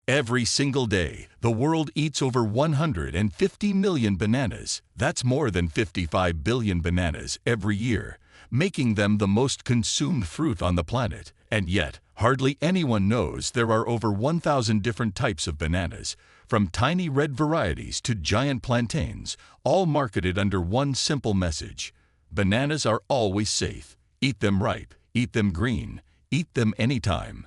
Every single day, the world eats over 150 million bananas. That's more than 55 billion bananas every year, making them the most consumed fruit on the planet. And yet, hardly anyone knows there are over 1,000 different types of bananas, from tiny red varieties to giant plantains, all marketed under one simple message: bananas are always safe. Eat them ripe, eat them green, eat them anytime.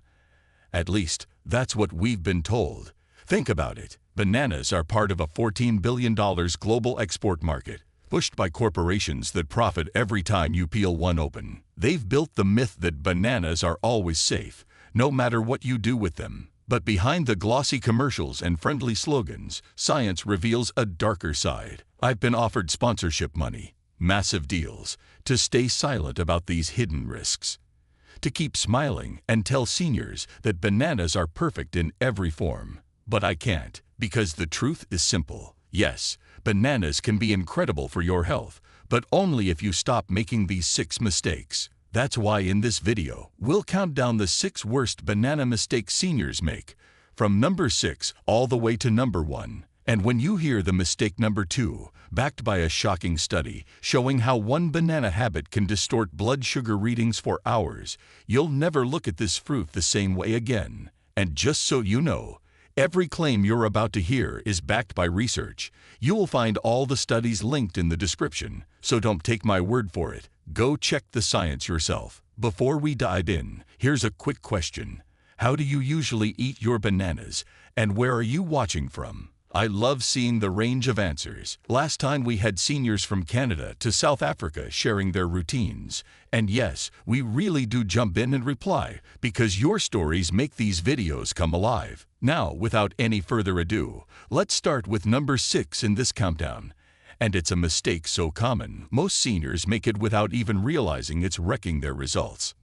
At least, that's what we've been told. Think about it. Bananas are part of a $14 billion global export market, pushed by corporations that profit every time you peel one open. They've built the myth that bananas are always safe, no matter what you do with them. But behind the glossy commercials and friendly slogans, science reveals a darker side. I've been offered sponsorship money, massive deals, to stay silent about these hidden risks. To keep smiling and tell seniors that bananas are perfect in every form. But I can't, because the truth is simple. Yes, bananas can be incredible for your health, but only if you stop making these 6 mistakes. That's why in this video, we'll count down the 6 worst banana mistakes seniors make, from number 6 all the way to number 1. And when you hear the mistake number 2, backed by a shocking study showing how one banana habit can distort blood sugar readings for hours, you'll never look at this fruit the same way again. And just so you know, every claim you're about to hear is backed by research. You'll find all the studies linked in the description, so don't take my word for it. Go check the science yourself. Before we dive in, here's a quick question. How do you usually eat your bananas, and where are you watching from? I love seeing the range of answers. Last time we had seniors from Canada to South Africa sharing their routines. And yes, we really do jump in and reply, because your stories make these videos come alive. Now, without any further ado, let's start with number 6 in this countdown. And it's a mistake so common, most seniors make it without even realizing it's wrecking their results.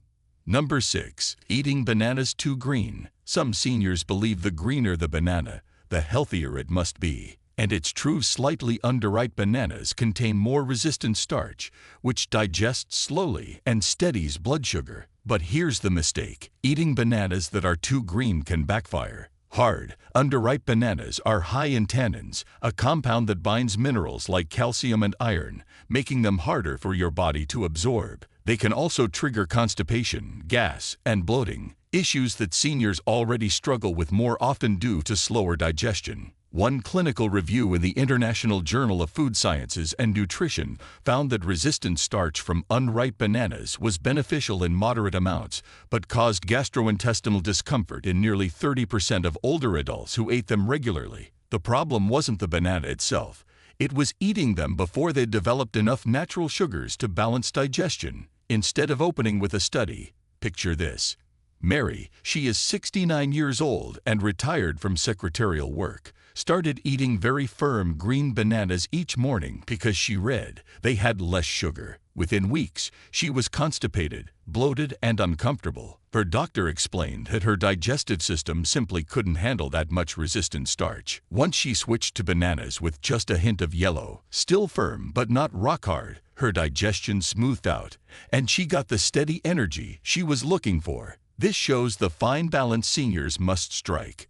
Number 6. Eating bananas too green. Some seniors believe the greener the banana, the healthier it must be. And it's true, slightly underripe bananas contain more resistant starch, which digests slowly and steadies blood sugar. But here's the mistake. Eating bananas that are too green can backfire. Hard, underripe bananas are high in tannins, a compound that binds minerals like calcium and iron, making them harder for your body to absorb. They can also trigger constipation, gas, and bloating, issues that seniors already struggle with more often due to slower digestion. One clinical review in the International Journal of Food Sciences and Nutrition found that resistant starch from unripe bananas was beneficial in moderate amounts, but caused gastrointestinal discomfort in nearly 30% of older adults who ate them regularly. The problem wasn't the banana itself. It was eating them before they developed enough natural sugars to balance digestion. Instead of opening with a study, picture this. Mary, she is 69 years old and retired from secretarial work, started eating very firm green bananas each morning because she read they had less sugar. Within weeks, she was constipated, bloated, and uncomfortable. Her doctor explained that her digestive system simply couldn't handle that much resistant starch. Once she switched to bananas with just a hint of yellow, still firm but not rock hard, her digestion smoothed out, and she got the steady energy she was looking for. This shows the fine balance seniors must strike.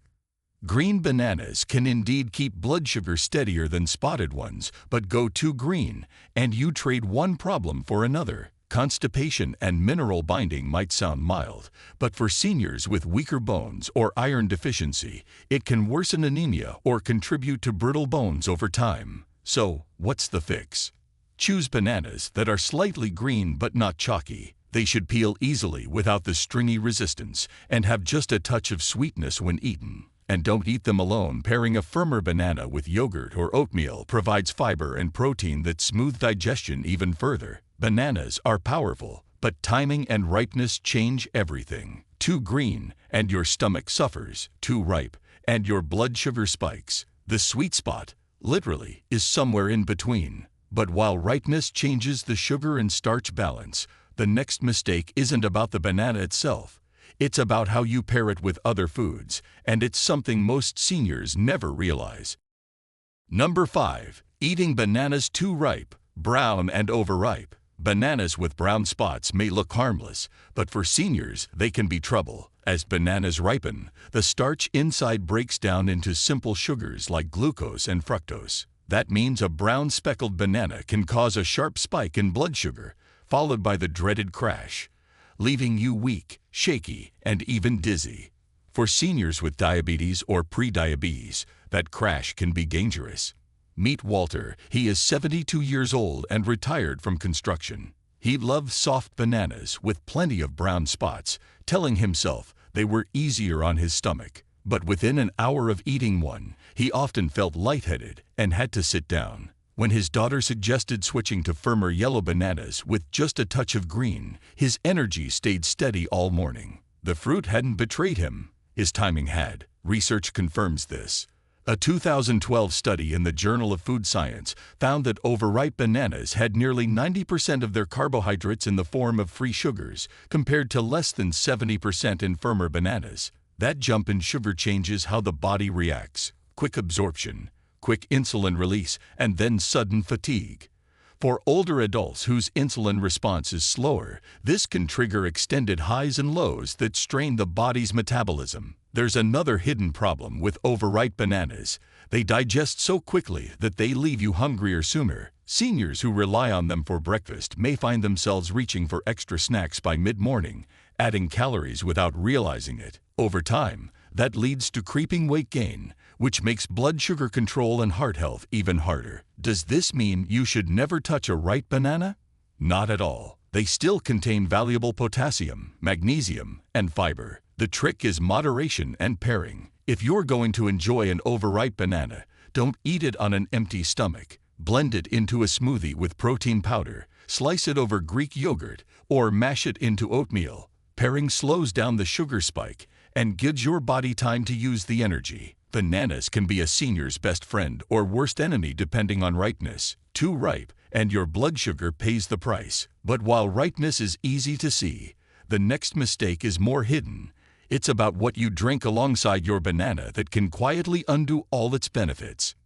Green bananas can indeed keep blood sugar steadier than spotted ones, but go too green, and you trade one problem for another. Constipation and mineral binding might sound mild, but for seniors with weaker bones or iron deficiency, it can worsen anemia or contribute to brittle bones over time. So, what's the fix? Choose bananas that are slightly green but not chalky. They should peel easily without the stringy resistance and have just a touch of sweetness when eaten. And don't eat them alone. Pairing a firmer banana with yogurt or oatmeal provides fiber and protein that smooth digestion even further. Bananas are powerful, but timing and ripeness change everything. Too green, and your stomach suffers. Too ripe, and your blood sugar spikes. The sweet spot, literally, is somewhere in between. But while ripeness changes the sugar and starch balance, the next mistake isn't about the banana itself. It's about how you pair it with other foods, and it's something most seniors never realize. Number 5. Eating bananas too ripe, brown, and overripe. Bananas with brown spots may look harmless, but for seniors, they can be trouble. As bananas ripen, the starch inside breaks down into simple sugars like glucose and fructose. That means a brown speckled banana can cause a sharp spike in blood sugar, followed by the dreaded crash, leaving you weak, shaky, and even dizzy. For seniors with diabetes or pre-diabetes, that crash can be dangerous. Meet Walter. He is 72 years old and retired from construction. He loves soft bananas with plenty of brown spots, telling himself they were easier on his stomach. But within an hour of eating one, he often felt lightheaded and had to sit down. When his daughter suggested switching to firmer yellow bananas with just a touch of green, his energy stayed steady all morning. The fruit hadn't betrayed him. His timing had. Research confirms this. A 2012 study in the Journal of Food Science found that overripe bananas had nearly 90% of their carbohydrates in the form of free sugars, compared to less than 70% in firmer bananas. That jump in sugar changes how the body reacts. Quick absorption, quick insulin release, and then sudden fatigue. For older adults whose insulin response is slower, this can trigger extended highs and lows that strain the body's metabolism. There's another hidden problem with overripe bananas. They digest so quickly that they leave you hungrier sooner. Seniors who rely on them for breakfast may find themselves reaching for extra snacks by mid-morning, adding calories without realizing it. Over time, that leads to creeping weight gain, which makes blood sugar control and heart health even harder. Does this mean you should never touch a ripe banana? Not at all. They still contain valuable potassium, magnesium, and fiber. The trick is moderation and pairing. If you're going to enjoy an overripe banana, don't eat it on an empty stomach. Blend it into a smoothie with protein powder, slice it over Greek yogurt, or mash it into oatmeal. Pairing slows down the sugar spike and gives your body time to use the energy. Bananas can be a senior's best friend or worst enemy depending on ripeness. Too ripe, and your blood sugar pays the price. But while ripeness is easy to see, the next mistake is more hidden. It's about what you drink alongside your banana that can quietly undo all its benefits.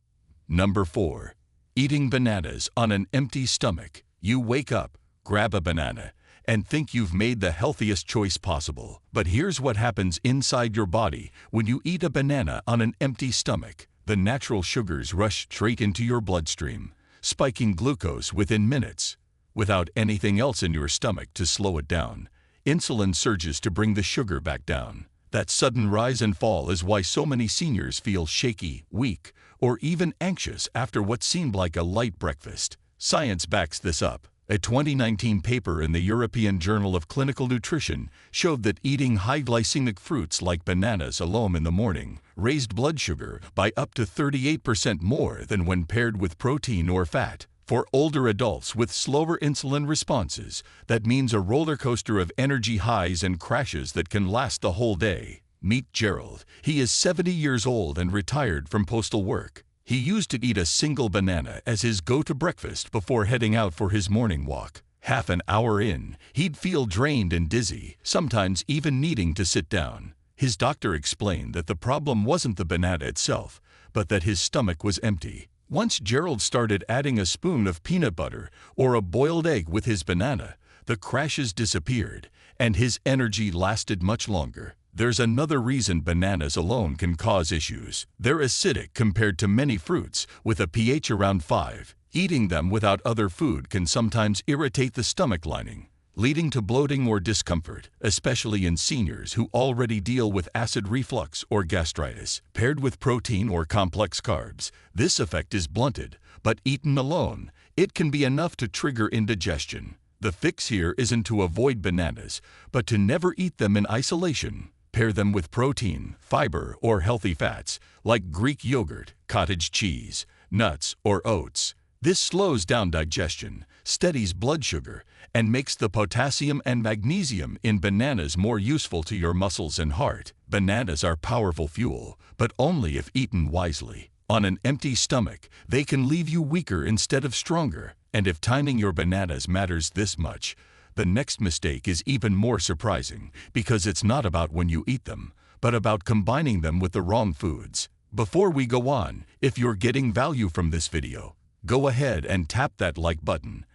Number 4. Eating bananas on an empty stomach. You wake up, grab a banana, and think you've made the healthiest choice possible. But here's what happens inside your body when you eat a banana on an empty stomach. The natural sugars rush straight into your bloodstream, spiking glucose within minutes. Without anything else in your stomach to slow it down, insulin surges to bring the sugar back down. That sudden rise and fall is why so many seniors feel shaky, weak, or even anxious after what seemed like a light breakfast. Science backs this up. A 2019 paper in the European Journal of Clinical Nutrition showed that eating high-glycemic fruits like bananas alone in the morning raised blood sugar by up to 38% more than when paired with protein or fat. For older adults with slower insulin responses, that means a roller coaster of energy highs and crashes that can last the whole day. Meet Gerald. He is 70 years old and retired from postal work. He used to eat a single banana as his go-to breakfast before heading out for his morning walk. Half an hour in, he'd feel drained and dizzy, sometimes even needing to sit down. His doctor explained that the problem wasn't the banana itself, but that his stomach was empty. Once Gerald started adding a spoon of peanut butter or a boiled egg with his banana, the crashes disappeared, and his energy lasted much longer. There's another reason bananas alone can cause issues. They're acidic compared to many fruits, with a pH around 5. Eating them without other food can sometimes irritate the stomach lining, leading to bloating or discomfort, especially in seniors who already deal with acid reflux or gastritis. Paired with protein or complex carbs, this effect is blunted, but eaten alone, it can be enough to trigger indigestion. The fix here isn't to avoid bananas, but to never eat them in isolation. Pair them with protein, fiber, or healthy fats, like Greek yogurt, cottage cheese, nuts, or oats. This slows down digestion, steadies blood sugar, and makes the potassium and magnesium in bananas more useful to your muscles and heart. Bananas are powerful fuel, but only if eaten wisely. On an empty stomach, they can leave you weaker instead of stronger. And if timing your bananas matters this much, the next mistake is even more surprising, because it's not about when you eat them, but about combining them with the wrong foods. Before we go on, if you're getting value from this video, go ahead and tap that like button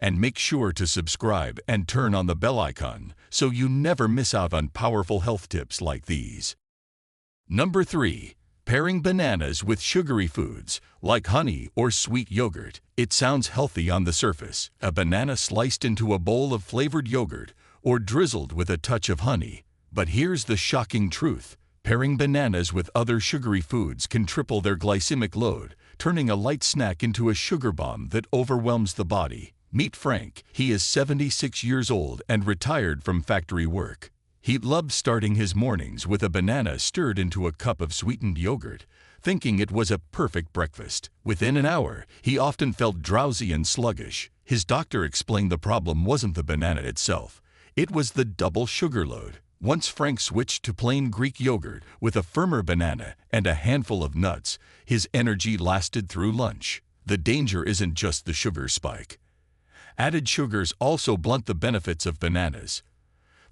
And make sure to subscribe and turn on the bell icon so you never miss out on powerful health tips like these. Number 3. Pairing bananas with sugary foods like honey or sweet yogurt. It sounds healthy on the surface. A banana sliced into a bowl of flavored yogurt or drizzled with a touch of honey. But here's the shocking truth. Pairing bananas with other sugary foods can triple their glycemic load, turning a light snack into a sugar bomb that overwhelms the body. Meet Frank. He is 76 years old and retired from factory work. He loved starting his mornings with a banana stirred into a cup of sweetened yogurt, thinking it was a perfect breakfast. Within an hour, he often felt drowsy and sluggish. His doctor explained the problem wasn't the banana itself. It was the double sugar load. Once Frank switched to plain Greek yogurt with a firmer banana and a handful of nuts, his energy lasted through lunch. The danger isn't just the sugar spike. Added sugars also blunt the benefits of bananas.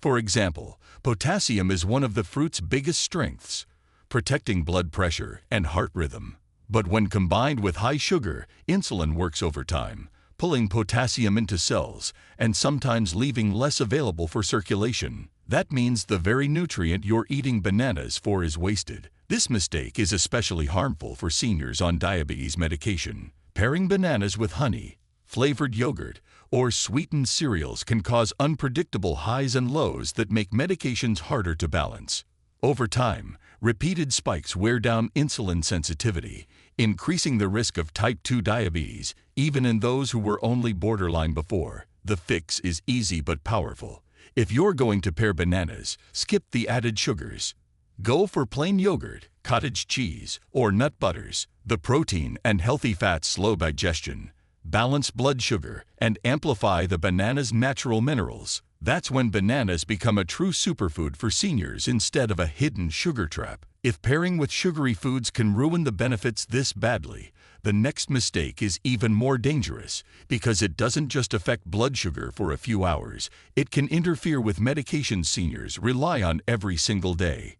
For example, potassium is one of the fruit's biggest strengths, protecting blood pressure and heart rhythm. But when combined with high sugar, insulin works overtime, pulling potassium into cells and sometimes leaving less available for circulation. That means the very nutrient you're eating bananas for is wasted. This mistake is especially harmful for seniors on diabetes medication. Pairing bananas with honey, flavored yogurt, or sweetened cereals can cause unpredictable highs and lows that make medications harder to balance. Over time, repeated spikes wear down insulin sensitivity, increasing the risk of type 2 diabetes, even in those who were only borderline before. The fix is easy but powerful. If you're going to pair bananas, skip the added sugars. Go for plain yogurt, cottage cheese, or nut butters. The protein and healthy fats slow digestion, balance blood sugar, and amplify the banana's natural minerals. That's when bananas become a true superfood for seniors instead of a hidden sugar trap. If pairing with sugary foods can ruin the benefits this badly, the next mistake is even more dangerous because it doesn't just affect blood sugar for a few hours. It can interfere with medications seniors rely on every single day.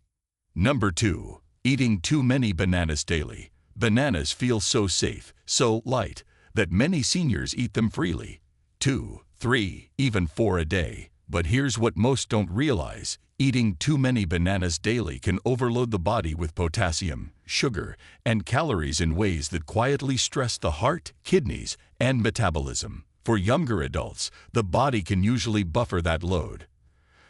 Number 2. Eating too many bananas daily. Bananas feel so safe, so light, that many seniors eat them freely. 2, 3, even 4 a day. But here's what most don't realize. Eating too many bananas daily can overload the body with potassium, sugar, and calories in ways that quietly stress the heart, kidneys, and metabolism. For younger adults, the body can usually buffer that load.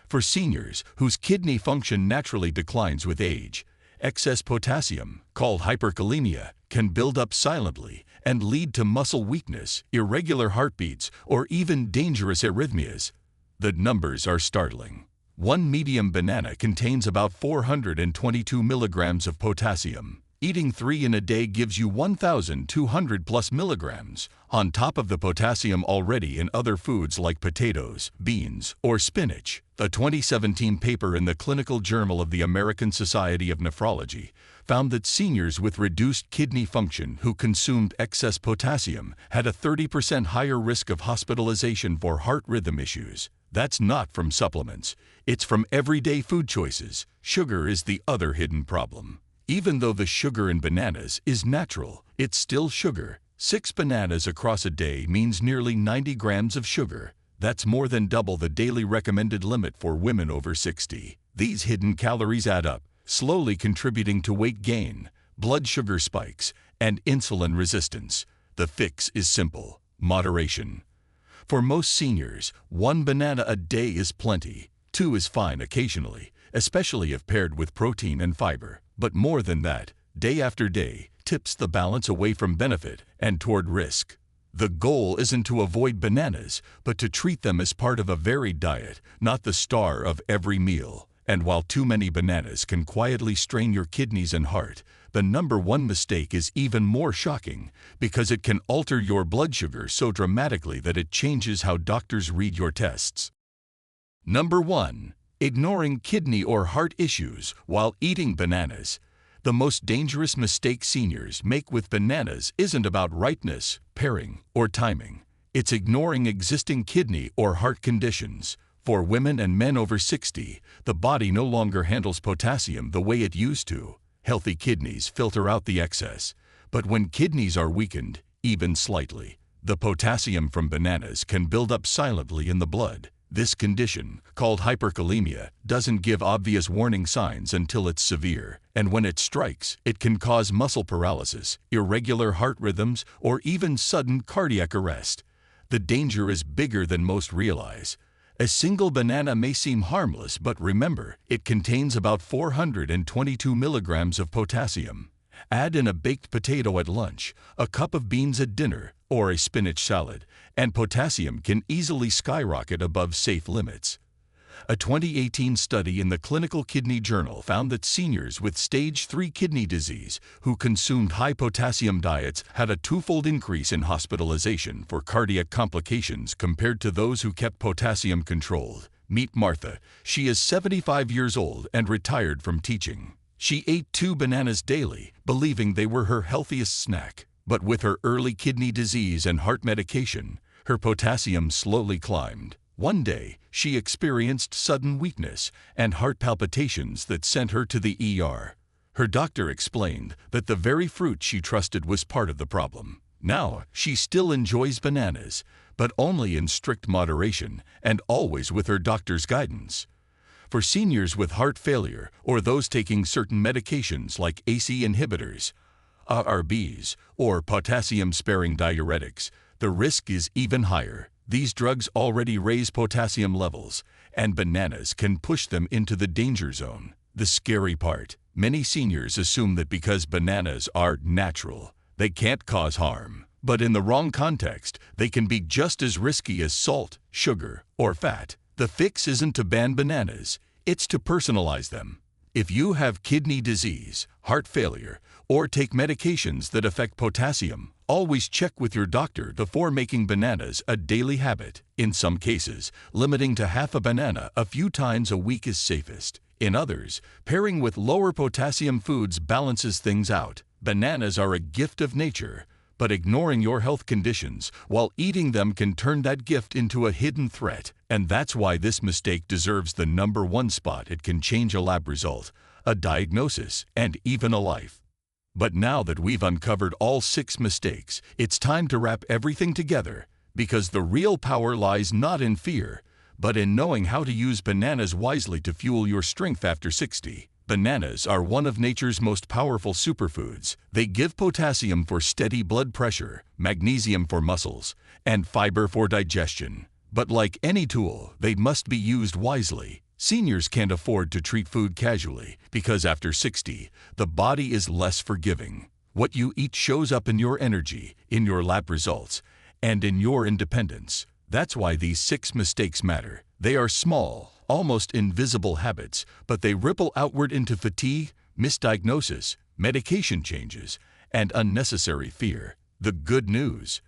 For seniors, whose kidney function naturally declines with age, excess potassium, called hyperkalemia, can build up silently and lead to muscle weakness, irregular heartbeats, or even dangerous arrhythmias. The numbers are startling. One medium banana contains about 422 milligrams of potassium. Eating 3 in a day gives you 1,200 plus milligrams, on top of the potassium already in other foods like potatoes, beans, or spinach. A 2017 paper in the Clinical Journal of the American Society of Nephrology found that seniors with reduced kidney function who consumed excess potassium had a 30% higher risk of hospitalization for heart rhythm issues. That's not from supplements. It's from everyday food choices. Sugar is the other hidden problem. Even though the sugar in bananas is natural, it's still sugar. 6 bananas across a day means nearly 90 grams of sugar. That's more than double the daily recommended limit for women over 60. These hidden calories add up, slowly contributing to weight gain, blood sugar spikes, and insulin resistance. The fix is simple: moderation. For most seniors, 1 banana a day is plenty. 2 is fine occasionally, especially if paired with protein and fiber. But more than that, day after day, tips the balance away from benefit and toward risk. The goal isn't to avoid bananas, but to treat them as part of a varied diet, not the star of every meal. And while too many bananas can quietly strain your kidneys and heart, the number 1 mistake is even more shocking because it can alter your blood sugar so dramatically that it changes how doctors read your tests. Number 1. Ignoring kidney or heart issues while eating bananas. The most dangerous mistake seniors make with bananas isn't about ripeness, pairing, or timing. It's ignoring existing kidney or heart conditions. For women and men over 60, the body no longer handles potassium the way it used to. Healthy kidneys filter out the excess. But when kidneys are weakened, even slightly, The potassium from bananas can build up silently in the blood. This condition, called hyperkalemia, doesn't give obvious warning signs until it's severe, and when it strikes, it can cause muscle paralysis, irregular heart rhythms, or even sudden cardiac arrest. The danger is bigger than most realize. A single banana may seem harmless, but remember, it contains about 422 milligrams of potassium. Add in a baked potato at lunch, a cup of beans at dinner, or a spinach salad, and potassium can easily skyrocket above safe limits. A 2018 study in the Clinical Kidney Journal found that seniors with stage 3 kidney disease who consumed high potassium diets had a twofold increase in hospitalization for cardiac complications compared to those who kept potassium controlled. Meet Martha. She is 75 years old and retired from teaching. She ate 2 bananas daily, believing they were her healthiest snack. But with her early kidney disease and heart medication, her potassium slowly climbed. One day, she experienced sudden weakness and heart palpitations that sent her to the ER. Her doctor explained that the very fruit she trusted was part of the problem. Now, she still enjoys bananas, but only in strict moderation and always with her doctor's guidance. For seniors with heart failure or those taking certain medications like ACE inhibitors, ARBs, or potassium-sparing diuretics, the risk is even higher. These drugs already raise potassium levels, and bananas can push them into the danger zone. The scary part, many seniors assume that because bananas are natural, they can't cause harm. But in the wrong context, they can be just as risky as salt, sugar, or fat. The fix isn't to ban bananas, it's to personalize them. If you have kidney disease, heart failure, or take medications that affect potassium, always check with your doctor before making bananas a daily habit. In some cases, limiting to half a banana a few times a week is safest. In others, pairing with lower potassium foods balances things out. Bananas are a gift of nature, but ignoring your health conditions while eating them can turn that gift into a hidden threat. And that's why this mistake deserves the #1 spot. It can change a lab result, a diagnosis, and even a life. But now that we've uncovered all 6 mistakes, it's time to wrap everything together, because the real power lies not in fear, but in knowing how to use bananas wisely to fuel your strength after 60. Bananas are one of nature's most powerful superfoods. They give potassium for steady blood pressure, magnesium for muscles, and fiber for digestion. But like any tool, they must be used wisely. Seniors can't afford to treat food casually because after 60, the body is less forgiving. What you eat shows up in your energy, in your lab results, and in your independence. That's why these 6 mistakes matter. They are small, almost invisible habits, but they ripple outward into fatigue, misdiagnosis, medication changes, and unnecessary fear. The good news: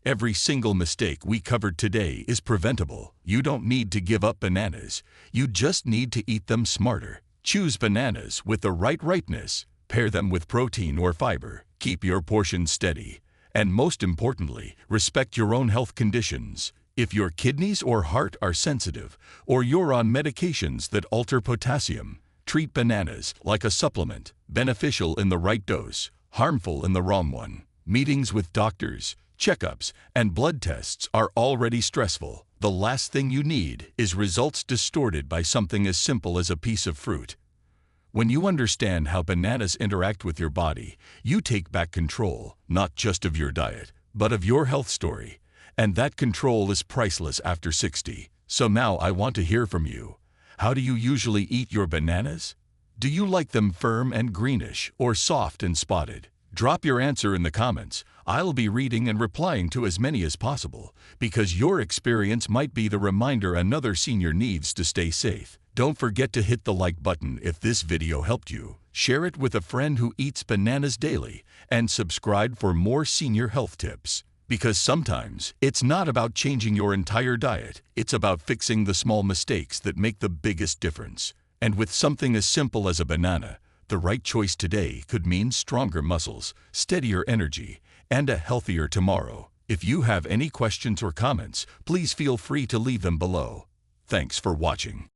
every single mistake we covered today is preventable. You don't need to give up bananas. You just need to eat them smarter. Choose bananas with the right ripeness. Pair them with protein or fiber. Keep your portions steady. And most importantly, respect your own health conditions. If your kidneys or heart are sensitive, or you're on medications that alter potassium, treat bananas like a supplement, beneficial in the right dose, harmful in the wrong one. Meetings with doctors, checkups, and blood tests are already stressful. The last thing you need is results distorted by something as simple as a piece of fruit. When you understand how bananas interact with your body, you take back control, not just of your diet, but of your health story. And that control is priceless after 60. So now I want to hear from you. How do you usually eat your bananas? Do you like them firm and greenish or soft and spotted? Drop your answer in the comments. I'll be reading and replying to as many as possible, because your experience might be the reminder another senior needs to stay safe. Don't forget to hit the like button if this video helped you. Share it with a friend who eats bananas daily, and subscribe for more senior health tips. Because sometimes it's not about changing your entire diet, it's about fixing the small mistakes that make the biggest difference. And with something as simple as a banana, the right choice today could mean stronger muscles, steadier energy, and a healthier tomorrow. If you have any questions or comments, please feel free to leave them below. Thanks for watching.